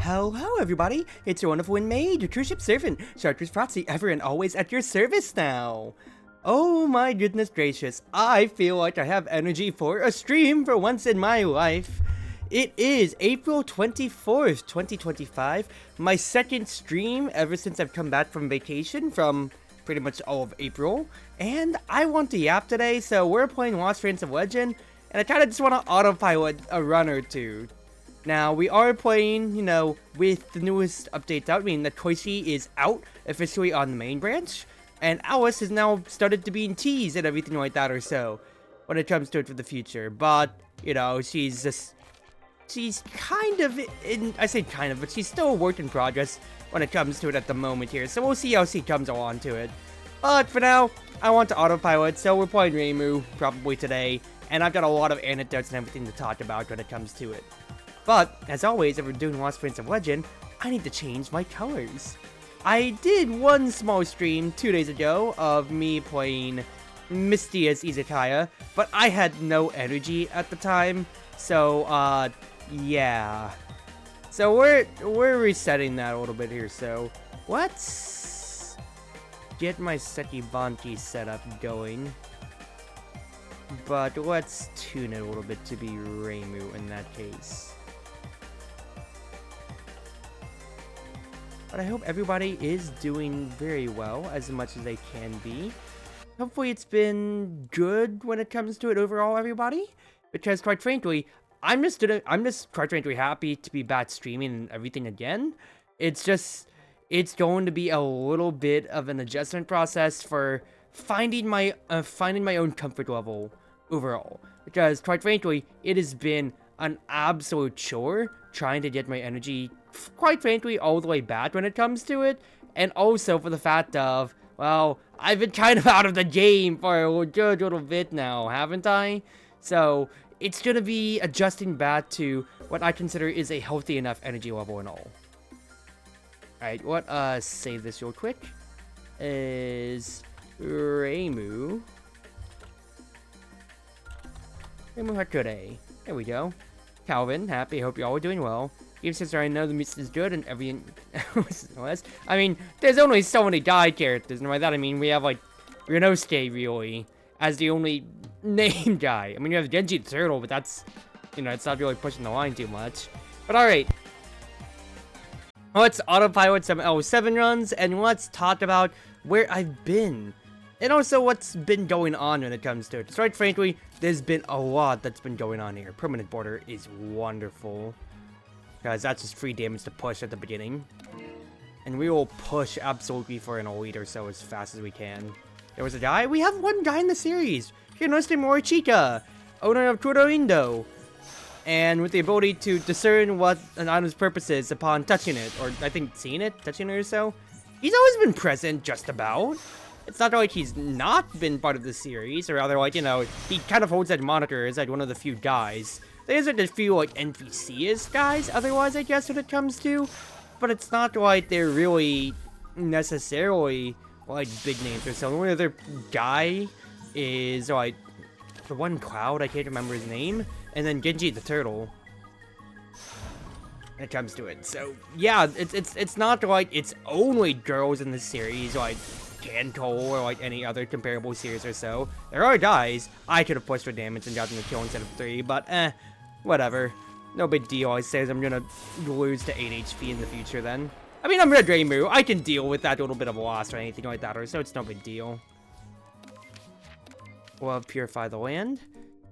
Hello everybody, it's your Wonderful Wind Mage, your Cruz Ship Servant, Chartreuse Proxy, ever and always at your service now. Oh my goodness gracious, I feel like I have energy for a stream for once in my life. It is April 24th, 2025, my second stream ever since I've come back from vacation from pretty much all of April. And I want to yap today, so we're playing Lost Friends of Legend, and I kinda just want to autopilot a run or two. Now, we are playing, you know, with the newest updates out. I mean, the Koichi is out officially on the main branch, and Alice has now started to be in teas and everything like that or so, when it comes to it for the future. But, you know, she's kind of I say kind of, but she's still a work in progress when it comes to it at the moment here, so we'll see how she comes along to it. But for now, I want to autopilot, so we're playing Reimu probably today, and I've got a lot of anecdotes and everything to talk about when it comes to it. But, as always, if we're doing Lost Friends of Legend, I need to change my colors. I did one small stream 2 days ago of me playing Misty as Izakaya, but I had no energy at the time, so, yeah. So we're resetting that a little bit here, so let's get my Sekibanki setup going. But let's tune it a little bit to be Reimu in that case. But I hope everybody is doing very well, as much as they can be. Hopefully it's been good when it comes to it overall, everybody. Because quite frankly, I'm just quite frankly happy to be back streaming and everything again. It's going to be a little bit of an adjustment process for finding my own comfort level overall. Because quite frankly, it has been an absolute chore trying to get my energy, quite frankly, all the way back when it comes to it. And also for the fact of, well, I've been kind of out of the game for a good little bit now, haven't I? So it's gonna be adjusting back to what I consider is a healthy enough energy level and all. Alright, what, save this real quick. Is Reimu Hakure. There we go. Calvin, happy, hope you're all doing well. Even since I know the music is good and everything was. I mean, there's only so many guy characters, and by that I mean we have like Renosuke really as the only name guy. I mean, you have Genji the Turtle, but that's, you know, it's not really pushing the line too much. But alright. Let's autopilot some L7 runs, and let's talk about where I've been. And also what's been going on when it comes to it. So, quite frankly, there's been a lot that's been going on here. Permanent border is wonderful, because that's just free damage to push at the beginning. And we will push absolutely for an elite or so as fast as we can. There was a guy. We have one guy in the series. Kinosuke Morichika, owner of Kurorindo. And with the ability to discern what an item's purpose is upon touching it, or I think seeing it, touching it or so. He's always been present, just about. It's not like he's not been part of the series, or rather, like, you know, he kind of holds that moniker as like one of the few guys. There's like a few like NPC-ish guys, otherwise, I guess, when it comes to, but it's not like they're really necessarily like big names or so. The only other guy is like the one Cloud, I can't remember his name, and then Genji the Turtle. When it comes to it, so yeah, it's not like it's only girls in the series, like Kanto or like any other comparable series or so. There are guys. I could have pushed for damage and gotten the kill instead of 3, but whatever. No big deal. I say I'm gonna lose to 8 HP in the future then. I mean, I'm Red Reimu. I can deal with that little bit of a loss or anything like that, or so it's no big deal. We'll purify the land.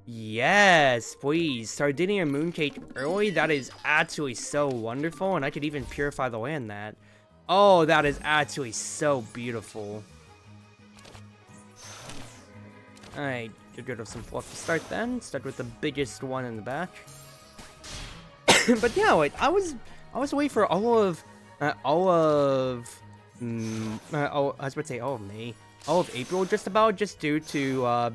Yes, please. Sardinia Mooncake early. That is actually so wonderful, and I could even purify the land that. Oh, that is actually so beautiful. Alright, get rid of some fluff to start then. Start with the biggest one in the back. But yeah, like, I was away for all of May, all of April just about, just due to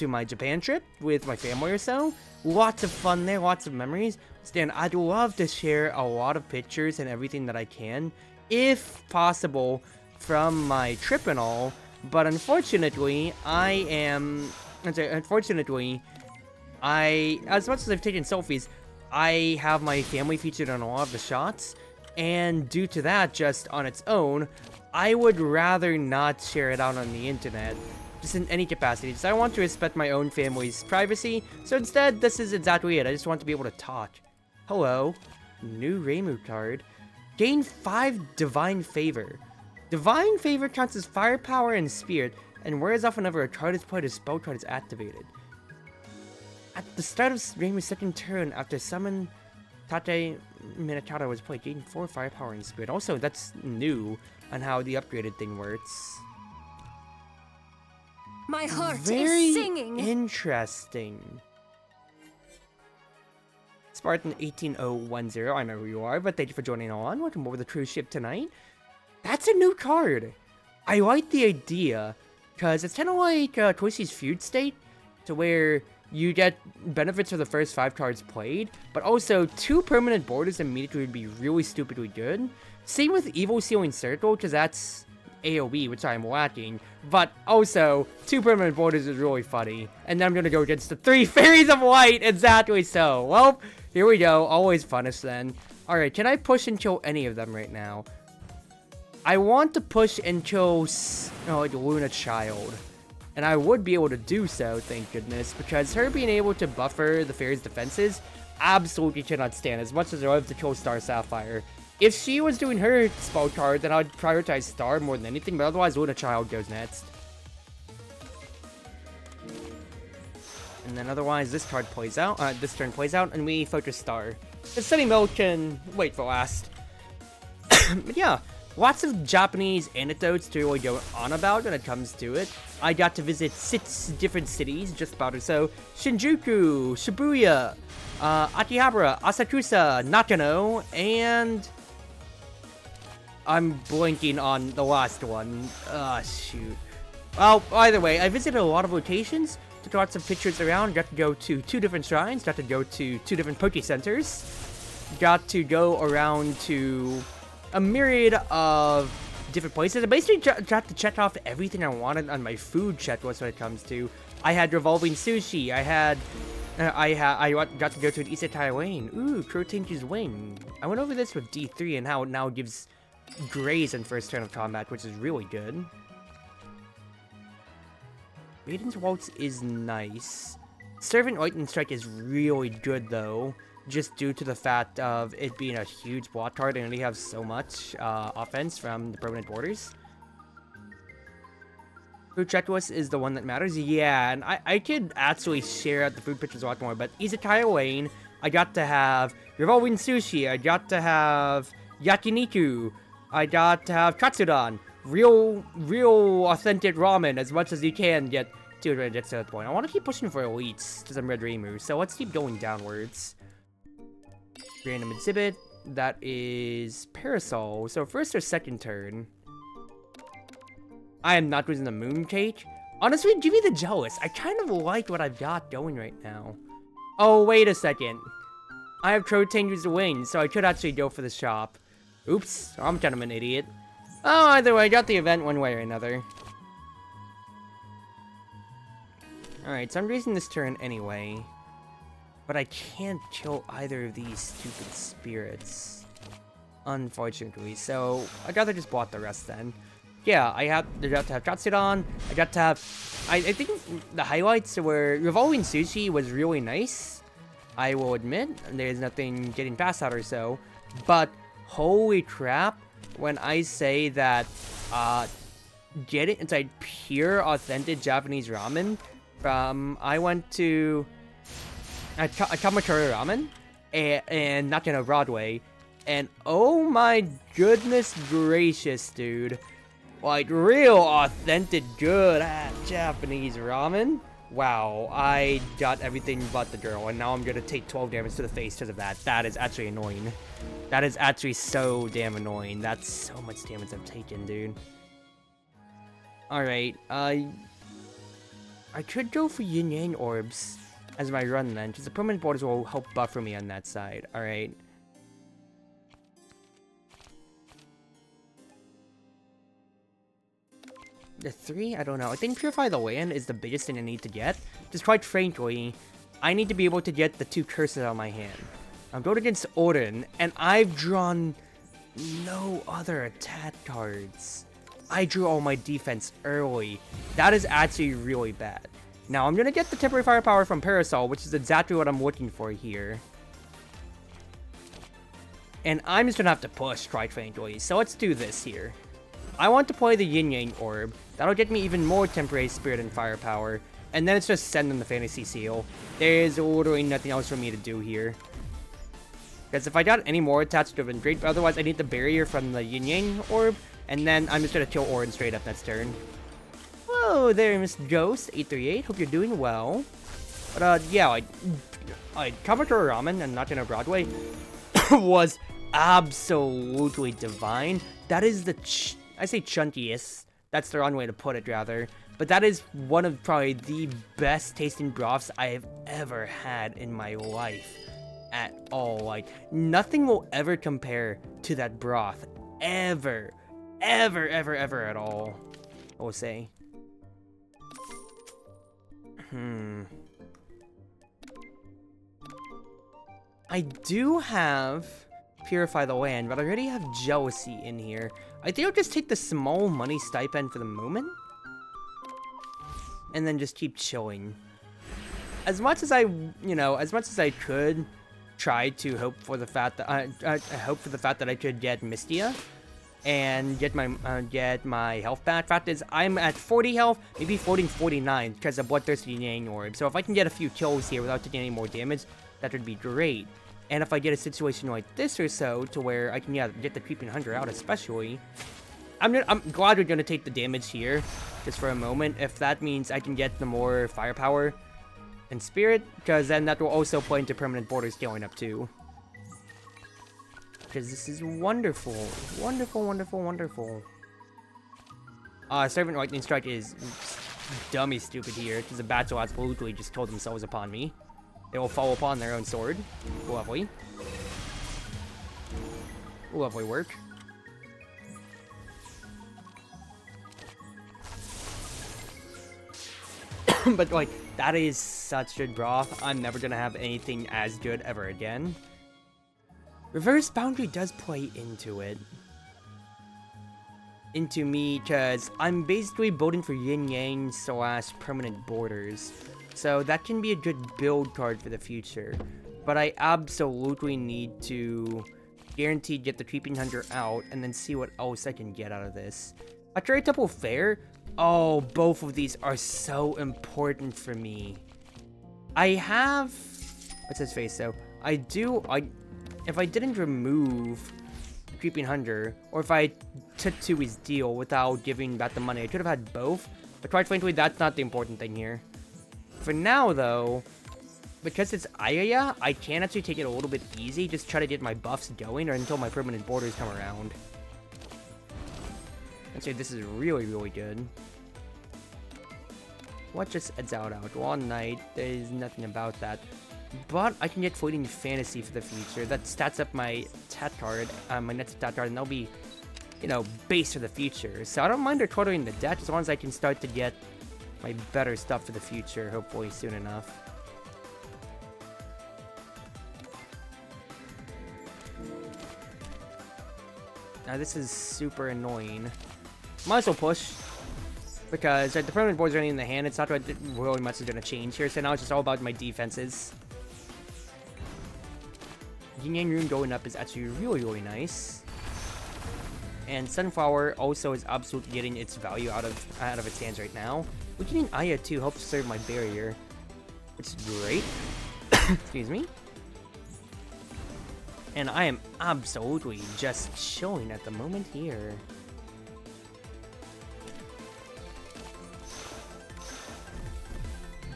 my Japan trip with my family or so. Lots of fun there, lots of memories. Stan, I'd love to share a lot of pictures and everything that I can, if possible, from my trip and all, but unfortunately, as much as I've taken selfies, I have my family featured on a lot of the shots, and due to that, just on its own, I would rather not share it out on the internet, just in any capacity, because I want to respect my own family's privacy, so instead, this is exactly it. I just want to be able to talk. Hello. New Reimu card. Gain 5 Divine Favor. Divine Favor counts as firepower and spirit, and wears off whenever a card is played, a spell card is activated. At the start of Reimu's second turn, after summon Tate Minakata was played, gain 4 firepower and spirit. Also, that's new on how the upgraded thing works. My heart Very is singing. Interesting. Spartan 18010, I know who you are, but thank you for joining on. Welcome over the cruise ship tonight. That's a new card. I like the idea, because it's kind of like Toyshi's Feud State, to where you get benefits for the first 5 cards played, but also 2 permanent borders immediately would be really stupidly good. Same with Evil Sealing Circle, because that's AoE, which I'm lacking, but also 2 permanent borders is really funny. And then I'm going to go against the 3 Fairies of Light, exactly so. Well, here we go, always punish then. Alright, can I push and kill any of them right now? I want to push and kill, like, Luna Child. And I would be able to do so, thank goodness, because her being able to buffer the Fairy's defenses absolutely cannot stand, as much as I love to kill Star Sapphire. If she was doing her spell card, then I'd prioritize Star more than anything, but otherwise Luna Child goes next. And then otherwise this card plays out, this turn plays out, and we focus Star. The Sunny Milk can wait for last. But yeah, lots of Japanese anecdotes to really go on about when it comes to it. I got to visit 6 different cities, just about or so. Shinjuku, Shibuya, Akihabara, Asakusa, Nakano, and I'm blanking on the last one. Ah, shoot. Well, either way, I visited a lot of locations, took lots of pictures around, got to go to 2 different shrines, got to go to 2 different Poke Centers, got to go around to a myriad of different places. I basically got to check off everything I wanted on my food checklist when it comes to. I had revolving sushi. I got to go to an Isekai lane. Ooh, Crotange's Wing. I went over this with D3 and how it now gives graze in first turn of combat, which is really good. Maiden's Waltz is nice. Servant Lightning Strike is really good though, just due to the fact of it being a huge block card and only have so much offense from the permanent borders. Food checklist is the one that matters. Yeah, and I could actually share out the food pictures a lot more, but Izakaya Lane, I got to have Revolving Sushi, I got to have Yakiniku, I got to have Katsudon, real authentic ramen as much as you can get to that point. I want to keep pushing for elites because I'm Red Reimu, so let's keep going downwards. Random exhibit, that is Parasol. So first or second turn. I am not losing the Mooncake. Honestly, give me the Jealous. I kind of like what I've got going right now. Oh, wait a second. I have Crotange's Wing, so I could actually go for the shop. Oops, I'm kind of an idiot. Oh, either way, I got the event one way or another. Alright, so I'm raising this turn anyway. But I can't kill either of these stupid spirits, unfortunately, so I'd rather just block the rest then. Yeah, I got to have Katsudon, I got to have... I think the highlights were... Revolving Sushi was really nice, I will admit. There's nothing getting past that or so. But, holy crap, when I say that, get it inside pure, authentic Japanese ramen from... I went to... Kamakura Ramen, and Nakano Broadway, and oh my goodness gracious, dude. Like, real authentic good Japanese ramen. Wow, I got everything but the girl, and now I'm gonna take 12 damage to the face because of that. That is actually annoying. That is actually so damn annoying. That's so much damage I've taken, dude. Alright, I could go for Yin Yang Orbs as my run then, because the permanent borders will help buffer me on that side. Alright. The 3? I don't know. I think Purify the Land is the biggest thing I need to get. Just quite frankly, I need to be able to get the 2 curses on my hand. I'm going against Odin, and I've drawn no other attack cards. I drew all my defense early. That is actually really bad. Now, I'm going to get the temporary firepower from Parasol, which is exactly what I'm looking for here. And I'm just going to have to push, quite frankly. So let's do this here. I want to play the Yin Yang Orb. That'll get me even more temporary spirit and firepower. And then it's just send them the Fantasy Seal. There's literally nothing else for me to do here. Because if I got any more attached, it would have been great. But otherwise, I need the barrier from the Yin Yang Orb. And then I'm just going to kill Orin straight up next turn. Whoa there, Miss Ghost 838. Hope you're doing well. But yeah, like Kabuto Ramen and Not in a Broadway was absolutely divine. That is the I say chunkiest. That's the wrong way to put it, rather. But that is one of probably the best tasting broths I have ever had in my life. At all. Like, nothing will ever compare to that broth. Ever. Ever at all. I will say. I do have Purify the Land, but I already have Jealousy in here. I think I'll just take the small money stipend for the moment. And then just keep chilling. As much as I could try to hope for the fact that I could get Mystia and get my health back. Fact is, I'm at 40 health, maybe floating 49 because of Bloodthirsty Yang Orb. So if I can get a few kills here without taking any more damage, that would be great. And if I get a situation like this or so, to where I can get the Creeping Hunter out, especially, I'm glad we're gonna take the damage here, just for a moment. If that means I can get the more firepower and spirit, because then that will also play into permanent border scaling up too. Because this is wonderful. Wonderful. Servant Lightning Strike is dummy stupid here, because the bats will absolutely just told themselves upon me. They will fall upon their own sword. Lovely. Lovely work. But, like, that is such good broth. I'm never gonna have anything as good ever again. Reverse Boundary does play into it. Into me, because I'm basically building for Yin Yang / permanent borders. So that can be a good build card for the future. But I absolutely need to guaranteed get the Creeping Hunter out and then see what else I can get out of this. A Trade Temple Fair? Oh, both of these are so important for me. I have... What's his face, though? If I didn't remove Creeping Hunter, or if I took Touhou's deal without giving back the money, I could have had both. But quite frankly, that's not the important thing here. For now, though, because it's Ayaya, I can actually take it a little bit easy, just try to get my buffs going or until my permanent borders come around. I'd say this is really, really good. What just adds out? One night, there's nothing about that. But I can get Fleeting Fantasy for the future. That stats up my stat card, my next stat card, and that'll be, you know, base for the future. So I don't mind decluttering the deck as long as I can start to get my better stuff for the future, hopefully soon enough. Now this is super annoying. Might as well push, because the permanent boards are in the hand. It's not really much is going to change here, so now it's just all about my defenses. Yin Yang Rune going up is actually really, really nice. And Sunflower also is absolutely getting its value out of its hands right now. Weakening Aya too helps serve my barrier, which is great. Excuse me. And I am absolutely just chilling at the moment here.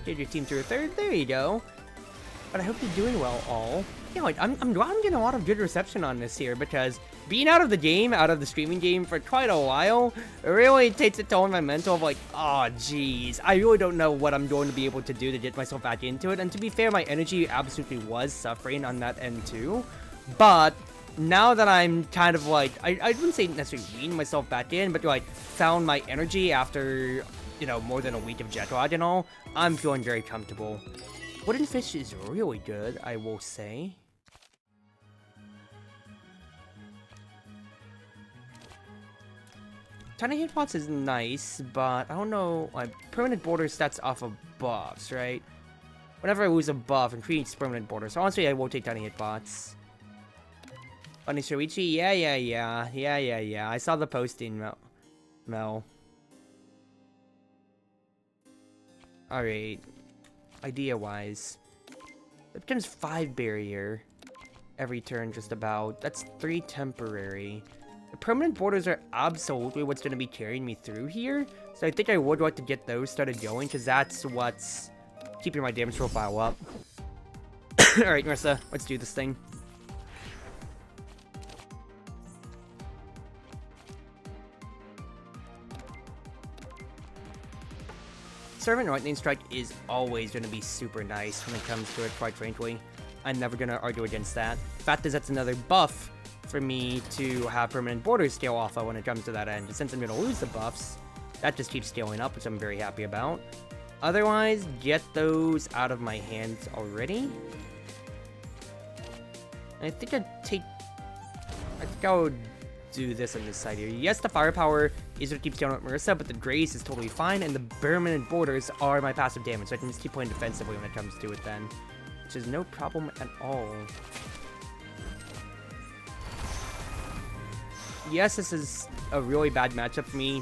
Get your team through a third. There you go. But I hope you're doing well, all. Yeah, like, I'm glad I'm getting a lot of good reception on this here, because being out of the game, out of the streaming game for quite a while, it really takes a toll on my mental of like, oh, geez, I really don't know what I'm going to be able to do to get myself back into it. And to be fair, my energy absolutely was suffering on that end too. But now that I'm kind of like, I wouldn't say necessarily weaned myself back in, but like found my energy after, you know, more than a week of jet lag and all, I'm feeling very comfortable. Wooden Fish is really good, I will say. tiny hitbox is nice, but I don't know, like, permanent border stats off of buffs, right? Whenever I lose a buff, it creates permanent border. So honestly, I will take tiny hitbox. Bunny Shoichi? Yeah. I saw the posting, Mel. Alright. Idea-wise. It becomes 5 barrier every turn, just about. That's 3 temporary. The permanent borders are absolutely what's going to be carrying me through here. So I think I would like to get those started going, because that's what's keeping my damage profile up. Alright, Marissa, let's do this thing. Servant Lightning Strike is always going to be super nice when it comes to it, quite frankly. I'm never going to argue against that. Fact is, that's another buff for me to have permanent borders scale off of when it comes to that end. Since I'm going to lose the buffs, that just keeps scaling up, which I'm very happy about. Otherwise, get those out of my hands already. I think I'll do this on this side here. Yes, the firepower is what keeps scaling up Marissa, but the grace is totally fine, and the permanent borders are my passive damage, so I can just keep playing defensively when it comes to it then. Which is no problem at all. Yes, this is a really bad matchup for me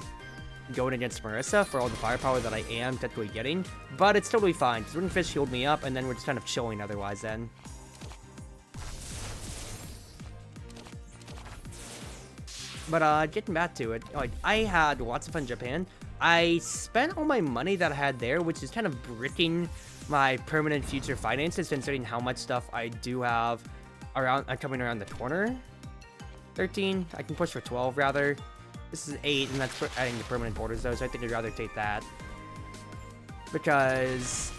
going against Marissa for all the firepower that I am technically getting, but it's totally fine, because Wooden Fish healed me up, and then we're just kind of chilling otherwise then. But getting back to it, like, I had lots of fun in Japan. I spent all my money that I had there, which is kind of bricking my permanent future finances, considering how much stuff I do have around coming around the corner. 13, I can push for 12 rather. This is 8, and that's for adding the permanent borders though, so I think I'd rather take that. Because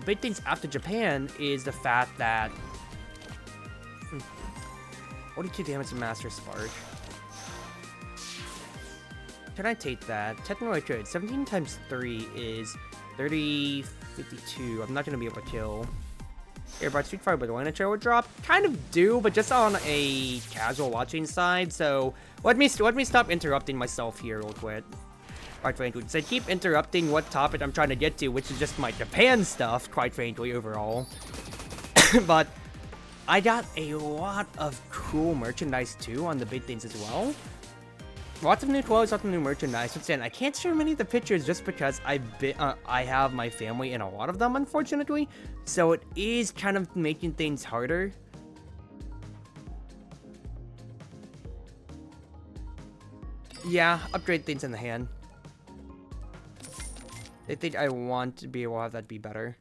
big things after Japan is the fact that 42 damage to Master Spark. Can I take that? Technically I could. 17 times 3 is 30, 52. I'm not going to be able to kill. Airbot Street Fire, but the Lana Chair would drop. Kind of do, but just on a casual watching side. So let me stop interrupting myself here real quick. Quite frankly, because I keep interrupting what topic I'm trying to get to, which is just my Japan stuff, quite frankly, overall. But I got a lot of cool merchandise too on the big things as well. Lots of new clothes, lots of new merchandise. But then I can't share many of the pictures just because I have my family in a lot of them, unfortunately. So it is kind of making things harder. Yeah, upgrade things in the hand. I think I want to be able to have that be better.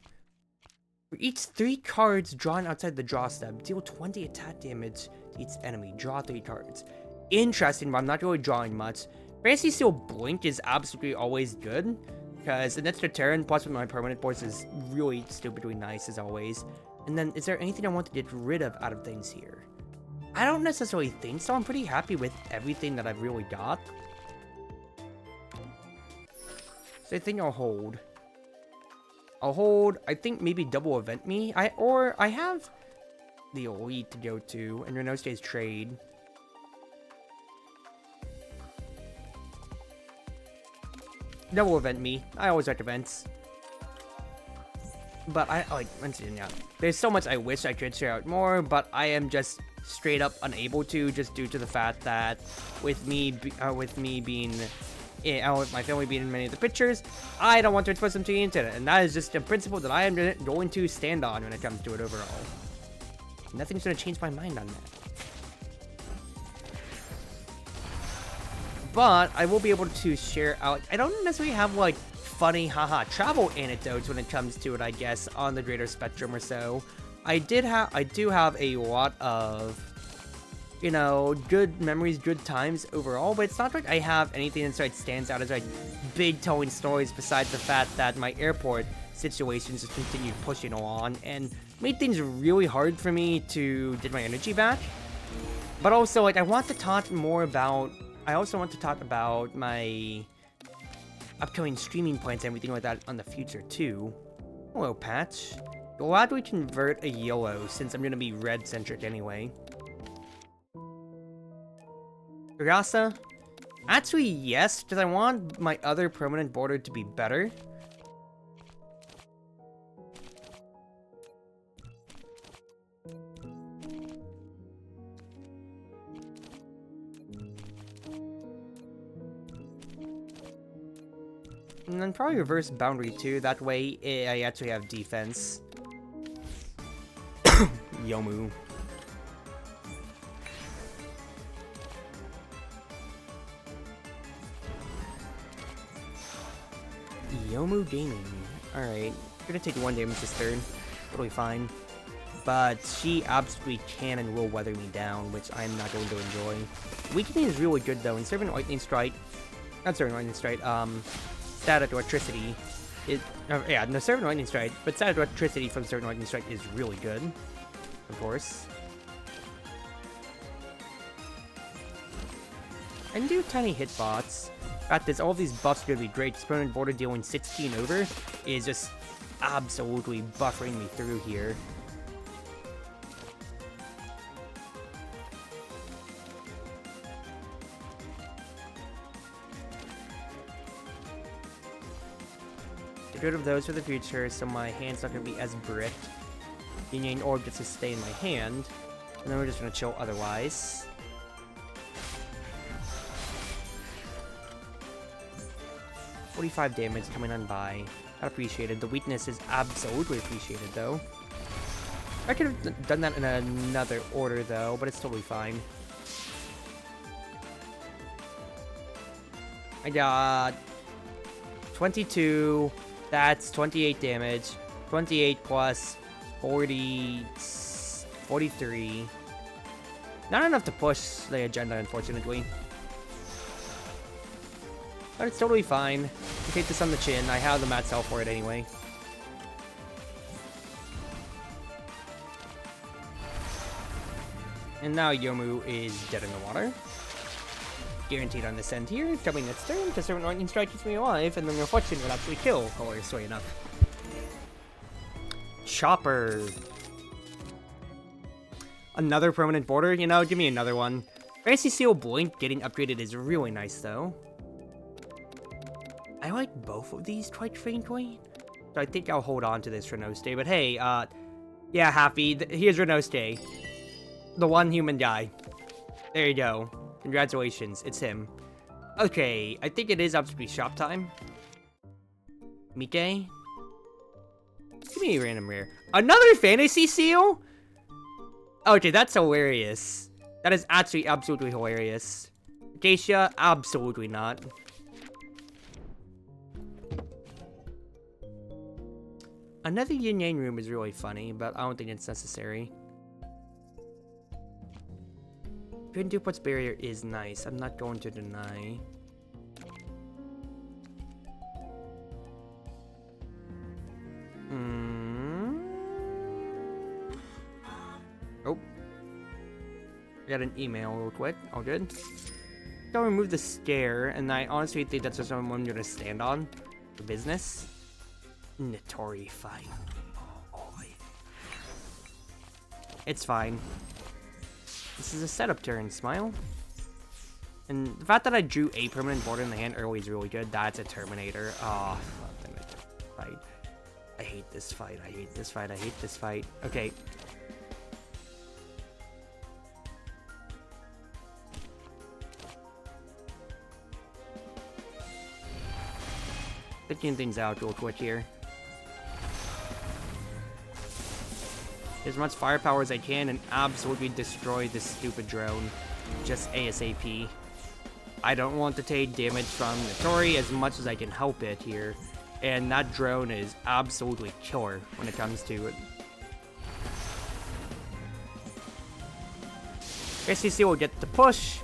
For each 3 cards drawn outside the draw step, deal 20 attack damage to each enemy. Draw 3 cards. Interesting, but I'm not really drawing much. Fantasy Seal Blink is absolutely always good, because an extra turn plus with my permanent boards is really stupidly nice as always. And then, is there anything I want to get rid of out of things here? I don't necessarily think so. I'm pretty happy with everything that I've really got. So I think I'll hold. I think maybe double event me. I have the elite to go to, and Renoste's trade. Double event me. I always like events. But I like, yeah. There's so much I wish I could share out more, but I am just straight up unable to, just due to the fact that with me being, with my family being in many of the pictures, I don't want to expose them to the internet, and that is just a principle that I am going to stand on when it comes to it overall. Nothing's going to change my mind on that. But I will be able to share out. I don't necessarily have like funny haha travel anecdotes when it comes to it, I guess, on the greater spectrum or so. I do have a lot of, you know, good memories, good times overall, but it's not like I have anything that stands out as like big telling stories besides the fact that my airport situations just continued pushing along and made things really hard for me to get my energy back. But also, like, I also want to talk about my upcoming streaming plans and everything like that on the future too. Hello, Patch. Glad we convert a yellow since I'm gonna be red centric anyway. Urasa, Actually, yes, because I want my other permanent border to be better. And then probably reverse boundary too, that way I actually have defense. Yomu. Yomu Gaming. Alright. Gonna take 1 damage this turn. Totally fine. But she absolutely can and will weather me down, which I'm not going to enjoy. Weakening is really good though, and Servant Lightning Strike. Not Servant Lightning Strike, Static Electricity. Yeah, no, Servant Lightning Strike, but Static Electricity from Servant Lightning Strike is really good. Of course. I can do tiny hitbots. Fact is, all of these buffs are going to be great. This permanent border dealing 16 over is just absolutely buffering me through here. Get rid of those for the future, so my hand's not going to be as brick. Yin Orb gets to stay in my hand, and then we're just going to chill otherwise. $45 damage coming on by. Not appreciated. The weakness is absolutely appreciated, though. I could have done that in another order, though, but it's totally fine. I got 22. That's 28 damage. 28 plus 40... 43. Not enough to push the agenda, unfortunately. But it's totally fine. I take this on the chin. I have the mat cell for it anyway. And now Yomu is dead in the water. Guaranteed on this end here. Coming next turn, because Servant Lightning Strike keeps me alive, and then Reflection will actually kill, hilariously enough. Chopper. Another permanent border? You know, give me another one. Fantasy Seal Blink getting upgraded is really nice, though. I like both of these quite frankly. So I think I'll hold on to this Renoste. But hey, yeah, Happy, here's Renoste. The one human guy. There you go. Congratulations, it's him. Okay, I think it is up to be shop time. Mike? Give me a random rare. Another Fantasy Seal? Okay, that's hilarious. That is actually absolutely hilarious. Geisha? Absolutely not. Another Yin Yang room is really funny, but I don't think it's necessary. Grand Duplex Barrier is nice. I'm not going to deny. Oh. I got an email real quick. All good. Don't remove the scare, and I honestly think that's just something I'm going to stand on for business. Notori fight. Oh boy. It's fine. This is a setup turn, Smile. And the fact that I drew a permanent border in the hand early is really good. That's a Terminator. Oh, damn it. Fight. I hate this fight. I hate this fight. I hate this fight. Okay. Thinking things out real quick here. As much firepower as I can and absolutely destroy this stupid drone. Just ASAP. I don't want to take damage from Notori as much as I can help it here. And that drone is absolutely killer when it comes to it. SCC will get the push.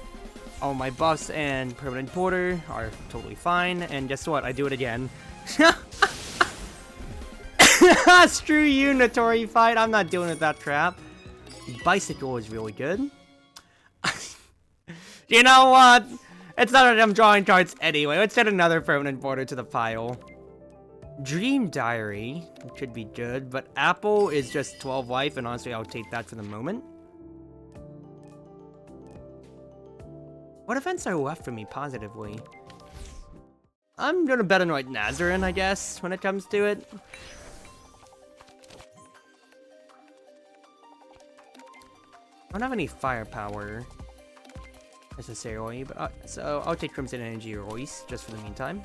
All my buffs and permanent border are totally fine. And guess what? I do it again. Screw you, Notori fight. I'm not dealing with that crap. Bicycle is really good. You know what? It's not that I'm drawing cards anyway. Let's add another permanent border to the pile. Dream Diary could be good, but Apple is just 12 life, and honestly, I'll take that for the moment. What events are left for me positively? I'm gonna bet on like Nazarin, I guess, when it comes to it. I don't have any firepower necessarily, but so I'll take Crimson Energy or Royce just for the meantime.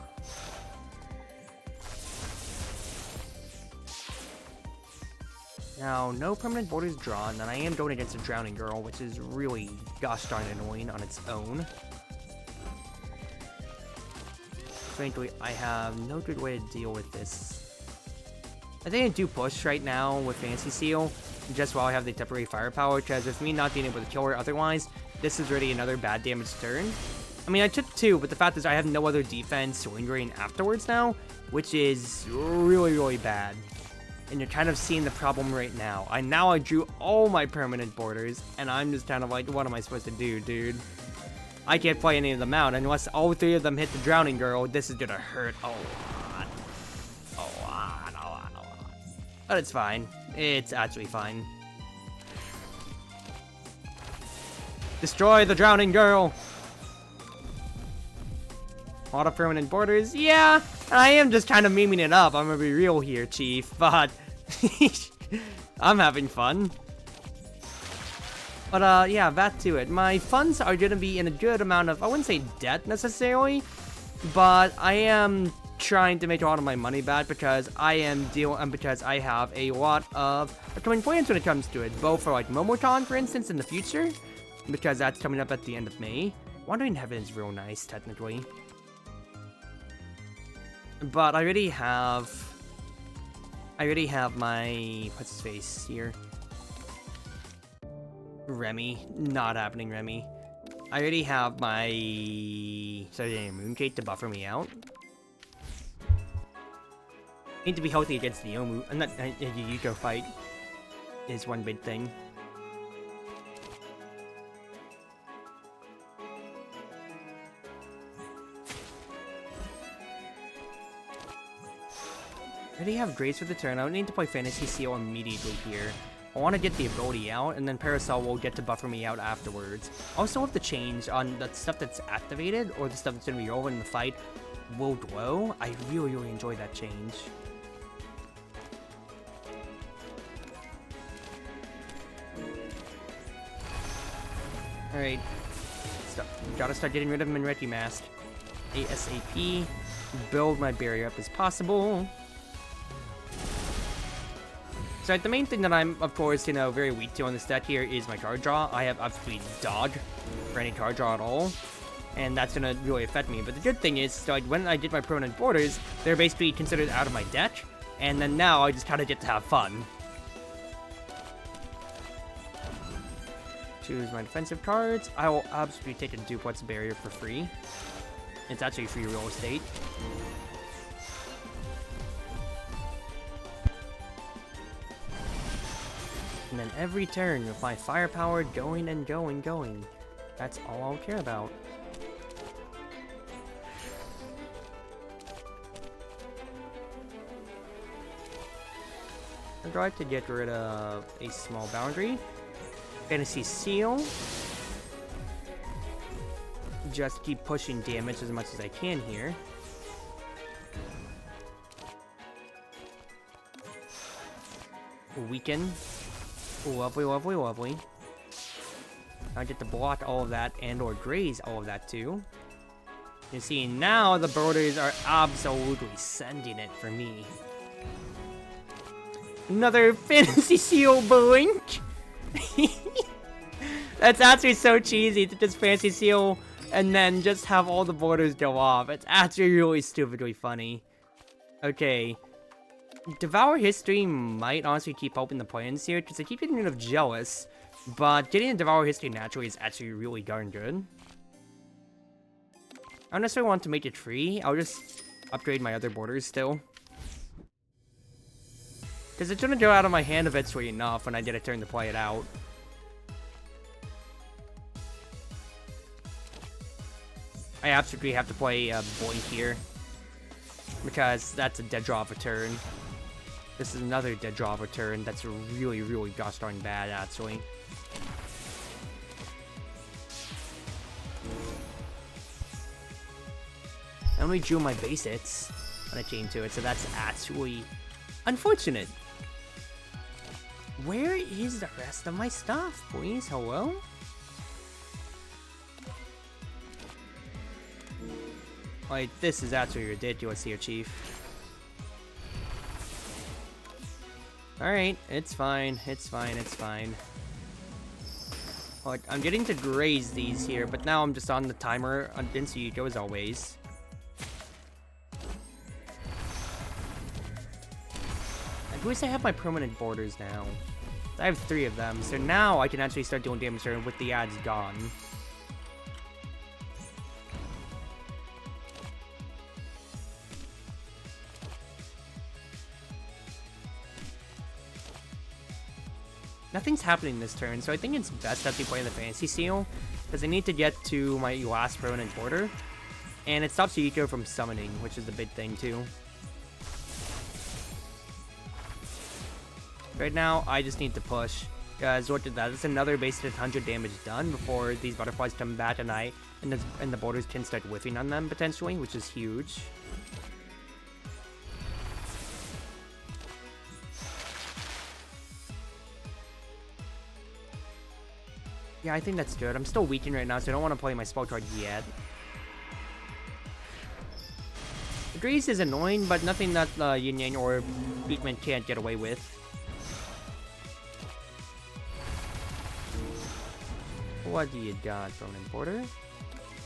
Now, no permanent borders drawn, and I am going against a Drowning Girl, which is really gosh darn annoying on its own. Frankly, I have no good way to deal with this. I think I do push right now with Fancy Seal, just while I have the temporary firepower, because with me not being able to kill her otherwise, this is already another bad damage turn. I mean, I took 2, but the fact is I have no other defense lingering afterwards now, which is really, really bad. And you're kind of seeing the problem right now. I drew all my permanent borders, and I'm just kind of like, what am I supposed to do, dude? I can't play any of them out, unless all 3 of them hit the Drowning Girl. This is gonna hurt a lot. A lot. But it's fine. It's actually fine. Destroy the Drowning Girl! A lot of permanent borders, yeah! I am just kind of memeing it up, I'm gonna be real here, Chief, but... I'm having fun. But, yeah, back to it. My funds are gonna be in a good amount of, I wouldn't say debt necessarily, but I am trying to make a lot of my money back because I have a lot of upcoming plans when it comes to it, both for, like, Momocon, for instance, in the future, because that's coming up at the end of May. Wandering Heaven is real nice, technically. But I already have my, what's his face here? Remy. Not happening, Remy. I already have my Mooncake to buffer me out. Need to be healthy against the Yomu, and that Yuko fight is one big thing. I already have Grace for the turn. I don't need to play Fantasy Seal immediately here. I want to get the ability out, and then Parasol will get to buffer me out afterwards. Also, have to change on the stuff that's activated, or the stuff that's going to be over in the fight, will glow. I really, really enjoy that change. Alright. Gotta start getting rid of Minreki Mask. ASAP. Build my barrier up as possible. So the main thing that I'm, of course, very weak to on this deck here is my card draw. I have absolutely dog for any card draw at all, and that's gonna really affect me. But the good thing is, like, when I did my permanent borders, they're basically considered out of my deck, and then now I just kind of get to have fun. Choose my defensive cards. I will absolutely take a Duplex Barrier for free. It's actually free real estate. And then every turn with my firepower going and going. That's all I'll care about. I'd like to get rid of a small boundary. Fantasy Seal. Just keep pushing damage as much as I can here. Weaken. Lovely. I get to block all of that and or graze all of that too. You see, now the borders are absolutely sending it for me. Another Fantasy Seal blink! That's actually so cheesy to just Fantasy Seal and then just have all the borders go off. It's actually really stupidly funny. Okay. Devour History might honestly keep helping the plans here, because I keep getting rid of Jealous, but getting a Devour History naturally is actually really darn good. I don't necessarily want to make it free, I'll just upgrade my other borders still. Because it's gonna go out of my hand eventually enough when I get a turn to play it out. I absolutely have to play Blink here, because that's a dead draw of a turn. This is another dead draw of a turn that's really, really gosh darn bad, actually. I only drew my base hits when I came to it, so that's actually unfortunate. Where is the rest of my stuff, please? Hello? Like, this is actually ridiculous here, Chief. Alright, it's fine, it's fine, it's fine. Like, I'm getting to graze these here, but now I'm just on the timer on Dinsuiko as always. At least I have my permanent borders now. I have 3 of them, so now I can actually start doing damage turn with the ads gone. Nothing's happening this turn, so I think it's best that we play the Fantasy Seal, because I need to get to my last permanent border, and it stops Yuiko from summoning, which is the big thing too. Right now, I just need to push, because what did that? It's another base hit 100 damage done before these butterflies come back at night, and the borders can start whiffing on them potentially, which is huge. Yeah, I think that's good. I'm still weakened right now, so I don't want to play my spell card yet. The Grease is annoying, but nothing that Yin Yang or Beatman can't get away with. What do you got, Permanent Border?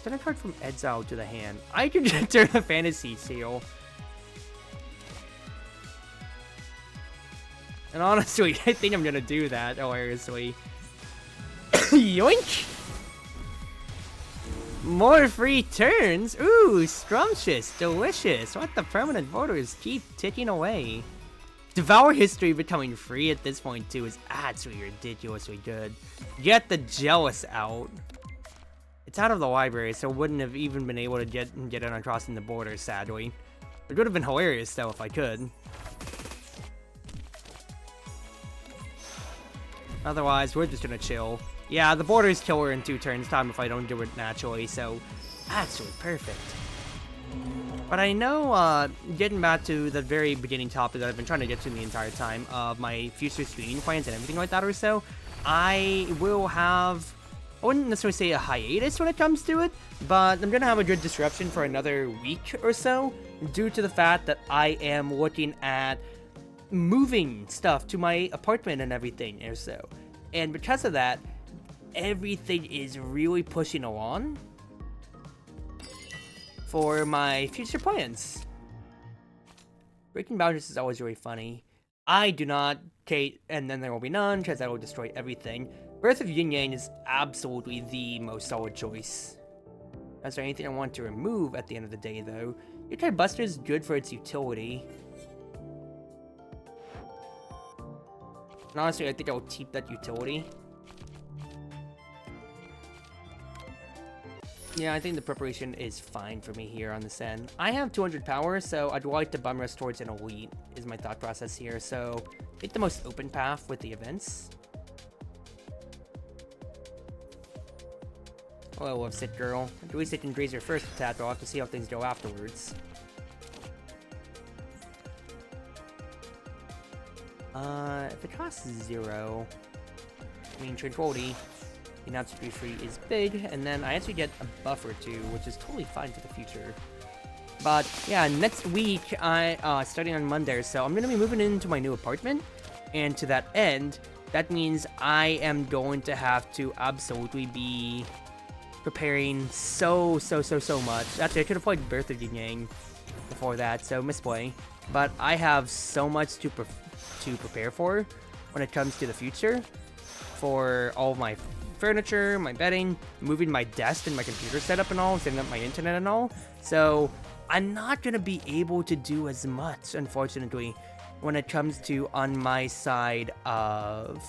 Send a card from Exile to the hand. I can just turn a Fantasy Seal. And honestly, I think I'm gonna do that, hilariously. Yoink! More free turns? Ooh, scrumptious, delicious. What the permanent borders keep ticking away. Devour History becoming free at this point too is absolutely ridiculously good. Get the Jealous out. It's out of the library, so wouldn't have even been able to get it on crossing the border, sadly. It would have been hilarious though if I could. Otherwise, we're just gonna chill. Yeah, the borders kill her in 2 turns time if I don't do it naturally, so actually perfect. But I know, getting back to the very beginning topic that I've been trying to get to the entire time of my future streaming plans and everything like that or so, I will have, I wouldn't necessarily say a hiatus when it comes to it, but I'm gonna have a good disruption for another week or so due to the fact that I am looking at moving stuff to my apartment and everything or so. And because of that, everything is really pushing along for my future plans. Breaking boundaries is always really funny. I do not, Kate, and then there will be none, because I will destroy everything. Birth of Yin Yang is absolutely the most solid choice. Is there anything I want to remove at the end of the day, though? Your Buster is good for its utility. And honestly, I think I will keep that utility. Yeah, I think the preparation is fine for me here on this end. I have 200 power, so I'd like to bum rush towards an elite, is my thought process here. So, take the most open path with the events. Oh, I love Sit Girl. At least it can graze your first attack, I'll have to see how things go afterwards. If it costs 0, I mean, Tranquility, the to be free is big, and then I actually get a buff or 2, which is totally fine for the future. But yeah, next week, starting on Monday, so I'm going to be moving into my new apartment, and to that end, that means I am going to have to absolutely be preparing so much. Actually, I could have played Birth of Yin Yang before that, so misplay. But I have so much to prepare for when it comes to the future, for all of my furniture, my bedding, moving my desk and my computer setup and all, setting up my internet and all. So I'm not going to be able to do as much, unfortunately, when it comes to on my side of...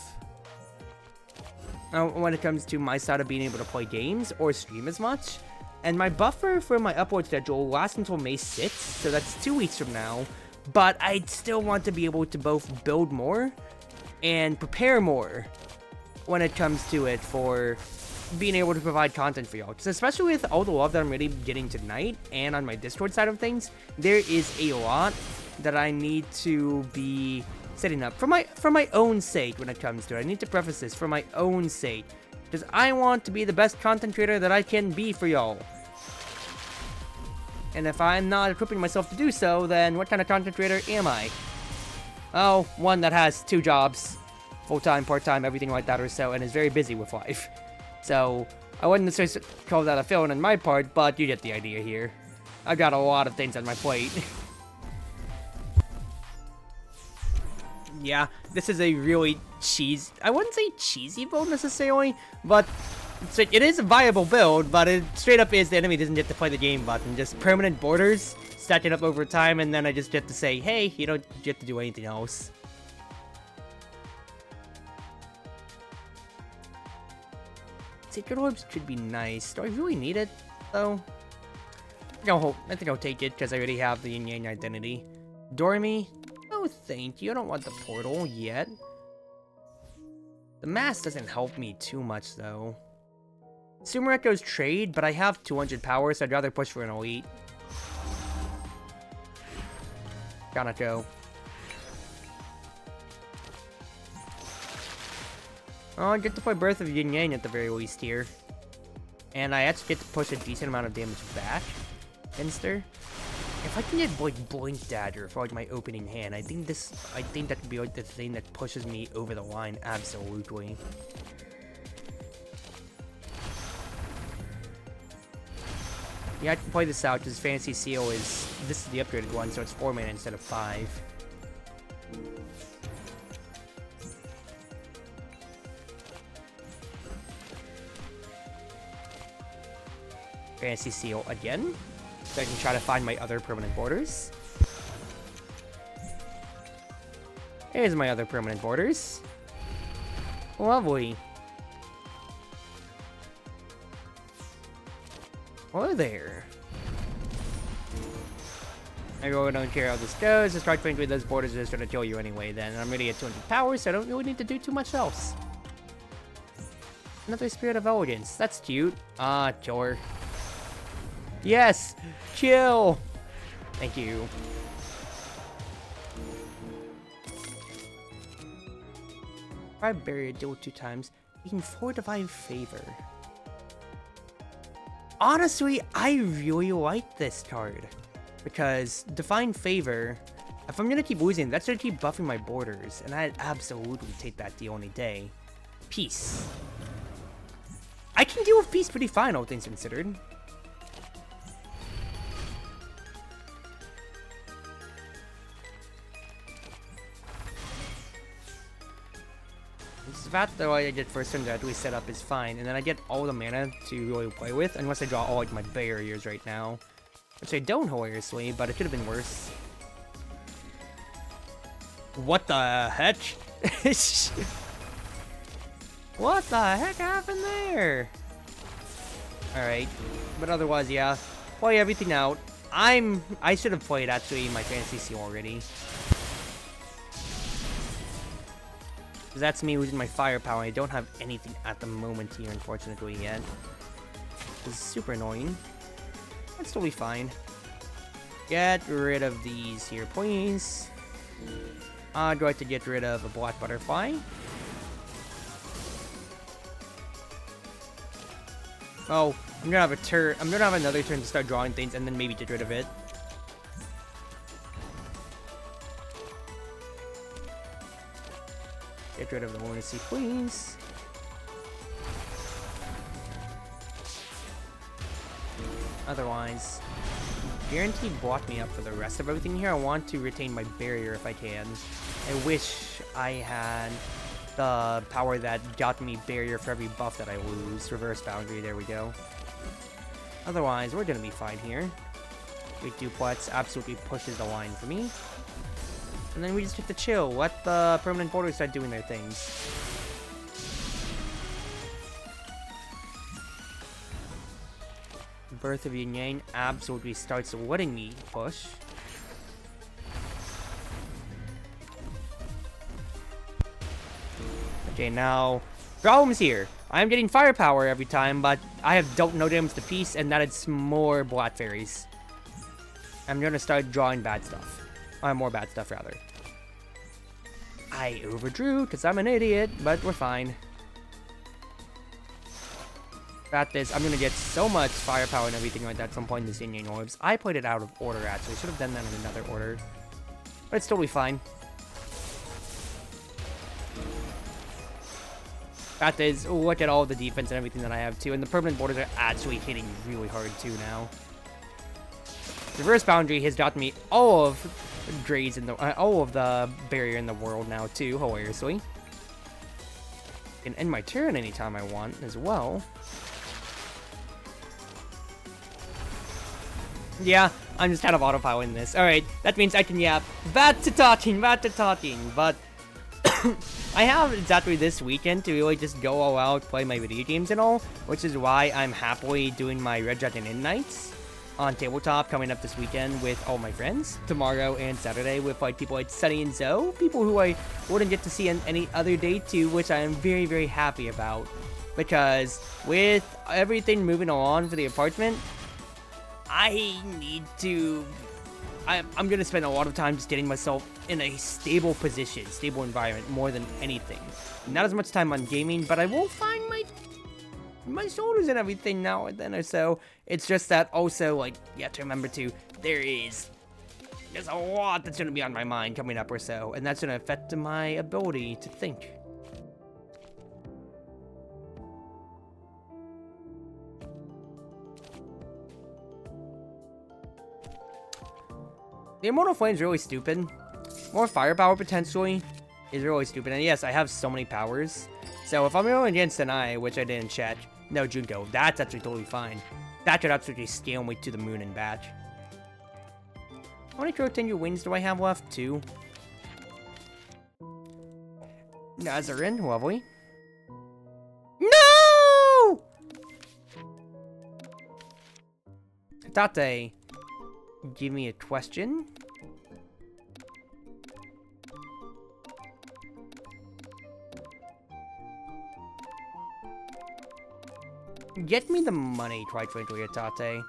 when it comes to my side of being able to play games or stream as much. And my buffer for my upload schedule lasts until May 6th, so that's 2 weeks from now. But I'd still want to be able to both build more and prepare more when it comes to it for being able to provide content for y'all. Because especially with all the love that I'm really getting tonight and on my Discord side of things, there is a lot that I need to be setting up for my own sake when it comes to it. I need to preface this for my own sake. Because I want to be the best content creator that I can be for y'all. And if I'm not equipping myself to do so, then what kind of content creator am I? Oh, one that has 2 jobs. Full-time, part-time, everything like that or so, and is very busy with life. So, I wouldn't necessarily call that a failure on my part, but you get the idea here. I've got a lot of things on my plate. Yeah, this is a really I wouldn't say cheesy build necessarily, but it is a viable build, but it straight up is the enemy doesn't get to play the game button. Just permanent borders, stacking up over time, and then I just get to say, hey, you don't get to do anything else. Sacred Orbs could be nice. Do I really need it, though? I think I'll take it, because I already have the Yin Yang identity. Dormy? No, thank you. I don't want the portal yet. The mask doesn't help me too much, though. Sumer Echo's trade, but I have 200 power, so I'd rather push for an elite. Gotta go. Oh, I get to play Birth of Yin Yang at the very least here. And I actually get to push a decent amount of damage back. Inster. If I can get like Blink Dagger for like my opening hand, I think that could be like the thing that pushes me over the line absolutely. Yeah, I can play this out because Fantasy Seal this is the upgraded one, so it's 4 mana instead of 5. Fantasy Seal again, so I can try to find my other permanent borders. Here's my other permanent borders. Lovely. Hello there. I really don't care how this goes. Just try to think with those borders are just gonna kill you anyway then. I'm already at 200 power, so I don't really need to do too much else. Another Spirit of Elegance. That's cute. Ah, sure. Yes! Kill! Thank you. Try Barrier, deal 2 times. Making 4 Divine Favor. Honestly, I really like this card. Because Divine Favor, if I'm gonna keep losing, that's gonna keep buffing my borders. And I'd absolutely take that deal any day. Peace. I can deal with Peace pretty fine, all things considered. That though I get first turn to at least set up is fine, and then I get all the mana to really play with, unless I draw all like my barriers right now. Which I don't hilariously, but it could have been worse. What the heck? What the heck happened there? Alright. But otherwise, yeah. Play everything out. I should have played actually my Fantasy Seal already. That's me losing my firepower. I don't have anything at the moment here, unfortunately, yet. This is super annoying. That's totally fine. Get rid of these here, please. I'd like to get rid of a black butterfly. Oh, I'm gonna have a turn. I'm gonna have another turn to start drawing things, and then maybe get rid of it. Get rid of the lunacy, please. Otherwise, guaranteed block me up for the rest of everything here. I want to retain my barrier if I can. I wish I had the power that got me barrier for every buff that I lose. Reverse boundary, there we go. Otherwise, we're gonna be fine here. Big Duplex absolutely pushes the line for me. And then we just get to chill. Let the permanent borders start doing their things. Birth of Yin Yang absolutely starts letting me push. Okay, now, problems here. I'm getting firepower every time, but I have dealt no damage to peace, and that it's more black fairies. I'm gonna start drawing bad stuff. More bad stuff, rather. I overdrew, because I'm an idiot, but we're fine. At this, I'm gonna get so much firepower and everything like that at some point in the Xingyan Orbs. I played it out of order, actually. Should have done that in another order. But it's totally fine. Fact is, look at all the defense and everything that I have, too. And the permanent borders are actually hitting really hard, too, now. Reverse Boundary has gotten me all of the barrier in the world now, too, hilariously. I can end my turn anytime I want, as well. Yeah, I'm just kind of autopiloting this. Alright, that means I can yap, back to talking, but I have exactly this weekend to really just go all out, play my video games and all, which is why I'm happily doing my Red Dragon Inn nights on tabletop coming up this weekend with all my friends, tomorrow and Saturday with like people like Sunny and Zoe, people who I wouldn't get to see on any other day too, which I am very, very happy about, because with everything moving along for the apartment, I'm gonna spend a lot of time just getting myself in a stable position, stable environment, more than anything. Not as much time on gaming, but I will find my shoulders and everything now and then or so. It's just that also, like, you have to remember too, there's a lot that's gonna be on my mind coming up or so, and that's gonna affect my ability to think. The Immortal Flame is really stupid. More firepower potentially is really stupid. And yes, I have so many powers. So if I'm going against an eye, which I didn't check, no Junko, that's actually totally fine. That could absolutely scale me to the moon and back. How many Crow-Tenure Wings do I have left? 2. Nazarin, lovely. No! Tate, give me a question. Get me the money, quite frankly, Tate.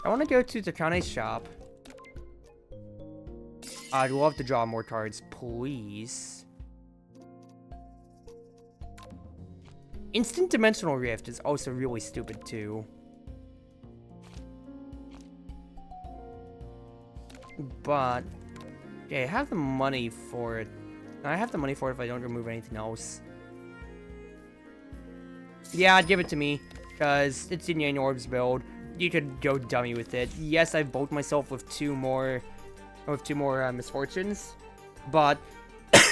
I want to go to Takane's shop. I'd love to draw more cards, please. Instant Dimensional Rift is also really stupid, too. But, yeah, I have the money for it. I have the money for it if I don't remove anything else. Yeah, give it to me, because it's in your Orbs build. You could go dummy with it. Yes, I've bulked myself with two more misfortunes, but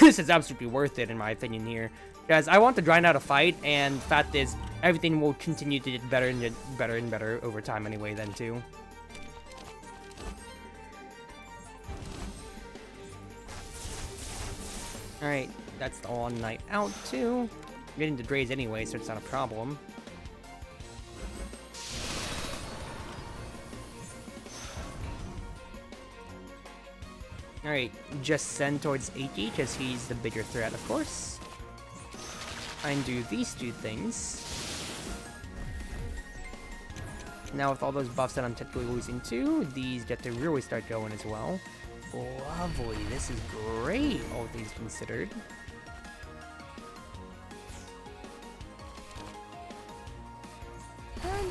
this is absolutely worth it in my opinion here. Because I want to grind out a fight, and fact is, everything will continue to get better and better and better over time anyway then too. Alright, that's the all night out too. I'm getting to Drays anyway, so it's not a problem. Alright, just send towards Aki, because he's the bigger threat, of course. And do these two things. Now with all those buffs that I'm technically losing too, these get to really start going as well. Lovely, this is great, all things considered.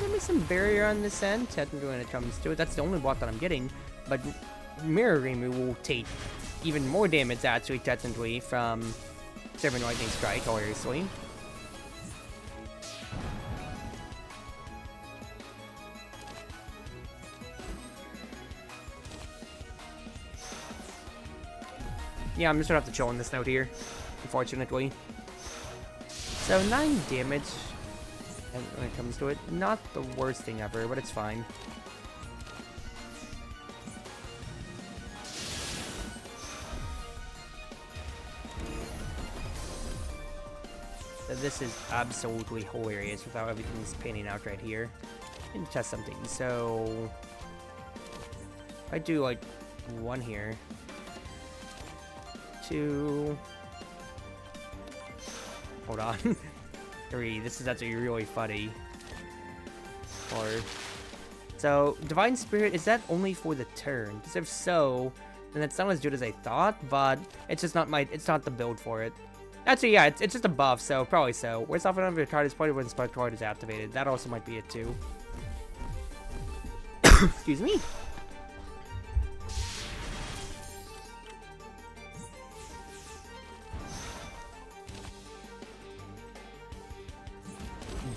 Give me some barrier on this end, technically when it comes to it. That's the only block that I'm getting, but Mirror Reimu will take even more damage actually, technically, from Servant Lightning Strike, hilariously. Yeah, I'm just gonna have to chill on this note here, unfortunately. So 9 damage, and when it comes to it, not the worst thing ever, but it's fine. So this is absolutely hilarious without everything's panning out right here. I need to test something. So I do like 1 here. 2. Hold on. 3. This is actually really funny. Or... So, Divine Spirit, is that only for the turn? Because if so, then it's not as good as I thought, but it's just not it's not the build for it. Actually, yeah, it's just a buff, so probably so. Where's off another card is pointed when Spark card is activated. That also might be it too. Excuse me.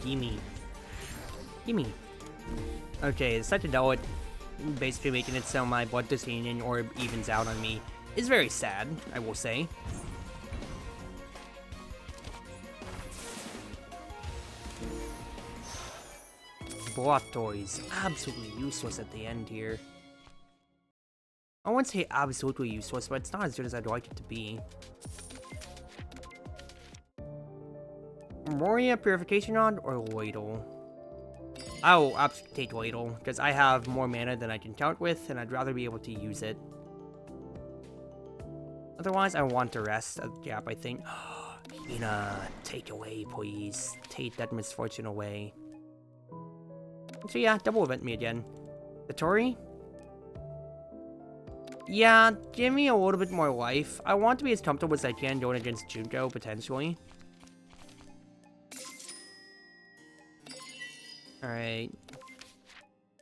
Gimme. Gimme. Okay, such a Psychedelic basically making it so my Blood Disdain orb evens out on me is very sad, I will say. Blastoise, absolutely useless at the end here. I wouldn't say absolutely useless, but it's not as good as I'd like it to be. Moria Purification Rod or Loidal? I will absolutely take Loidal, because I have more mana than I can count with, and I'd rather be able to use it. Otherwise, I want to rest at the gap, I think. Hina, take away, please. Take that misfortune away. So yeah, double event me again. Satori? Yeah, give me a little bit more life. I want to be as comfortable as I can going against Junko, potentially. Alright.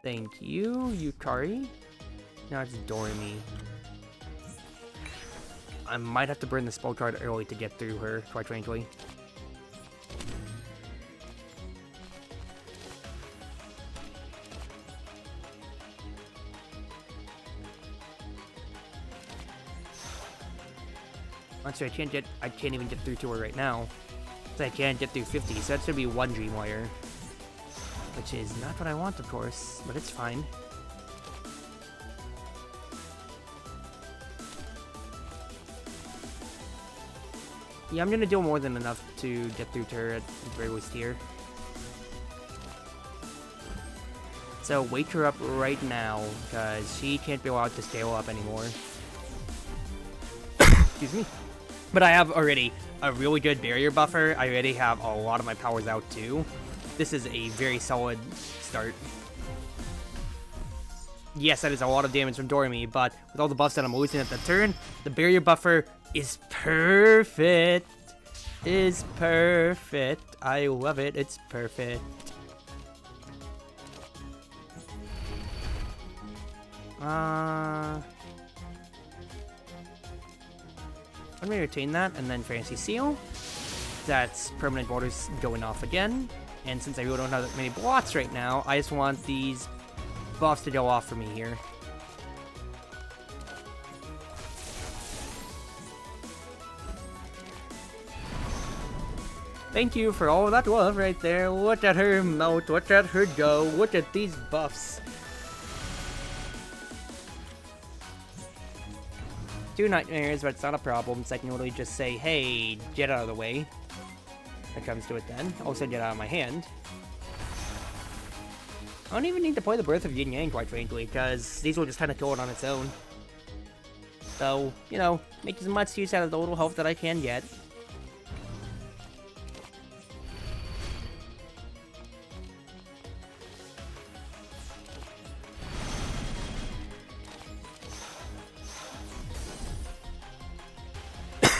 Thank you, Yukari. Now it's Doremi. I might have to burn the spell card early to get through her, quite frankly. Honestly, I can't even get through to her right now. So I can't get through 50, so that should be one Dream Wire. Which is not what I want, of course, but it's fine. Yeah, I'm gonna deal more than enough to get through to her at the very least here. So wake her up right now, because she can't be allowed to scale up anymore. Excuse me. But I have already a really good barrier buffer. I already have a lot of my powers out too. This is a very solid start. Yes, that is a lot of damage from Doremi, but with all the buffs that I'm losing at the turn, the barrier buffer is perfect. Is perfect. I love it. It's perfect. Let me retain that, and then Fantasy Seal. That's permanent borders going off again. And since I really don't have that many blots right now, I just want these buffs to go off for me here. Thank you for all that love right there. Look at her melt, look at her go, look at these buffs. 2 nightmares, but it's not a problem, so I can literally just say, hey, get out of the way. That comes to it then. Also get out of my hand. I don't even need to play the Birth of Yin Yang, quite frankly, because these will just kind of kill it on its own. So, you know, make as much use out of the little health that I can get.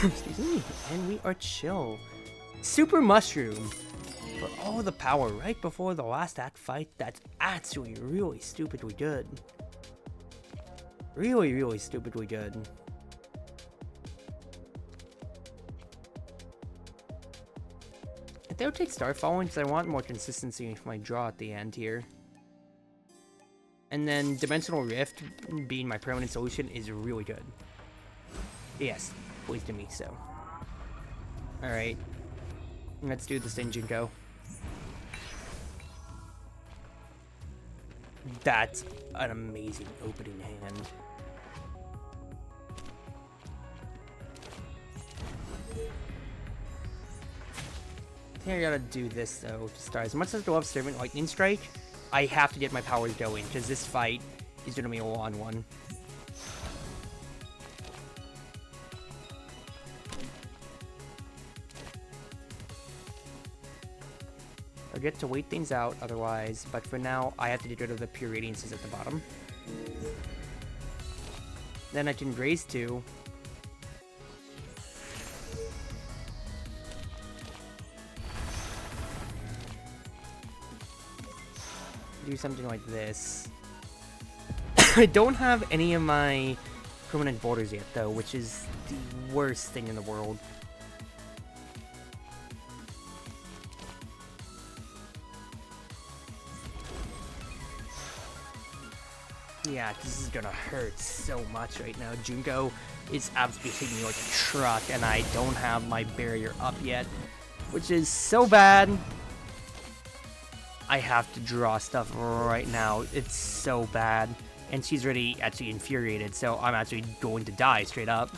Excuse me, and we are chill. Super Mushroom for all the power right before the last act fight. That's actually really stupidly good. Really, really stupidly good. I think I would take Starfall because I want more consistency with my draw at the end here. And then Dimensional Rift being my permanent solution is really good. Yes, please do me so. Alright. Let's do this engine go. That's an amazing opening hand. I think I gotta do this though to start. As much as I love Servant Lightning Strike, I have to get my powers going because this fight is gonna be a long one. I'll get to wait things out otherwise, but for now, I have to get rid of the pure radiances at the bottom. Then I can raise 2. Do something like this. I don't have any of my permanent borders yet, though, which is the worst thing in the world. Yeah, this is gonna hurt so much right now. Junko is absolutely hitting me like a truck, and I don't have my barrier up yet, which is so bad. I have to draw stuff right now. It's so bad. And she's already actually infuriated, so I'm actually going to die straight up.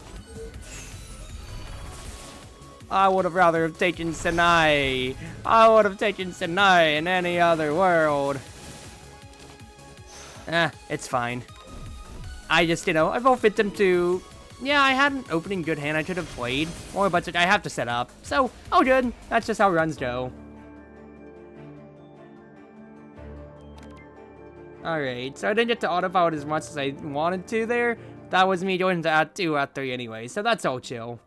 I would have rather have taken Senai. I would have taken Senai in any other world. It's fine. I just, I forfeit them to... Yeah, I had an opening good hand I should have played. Or but I have to set up. So, oh good. That's just how runs go. Alright, so I didn't get to autopilot as much as I wanted to there. That was me going to at 2, at 3 anyway, so that's all chill.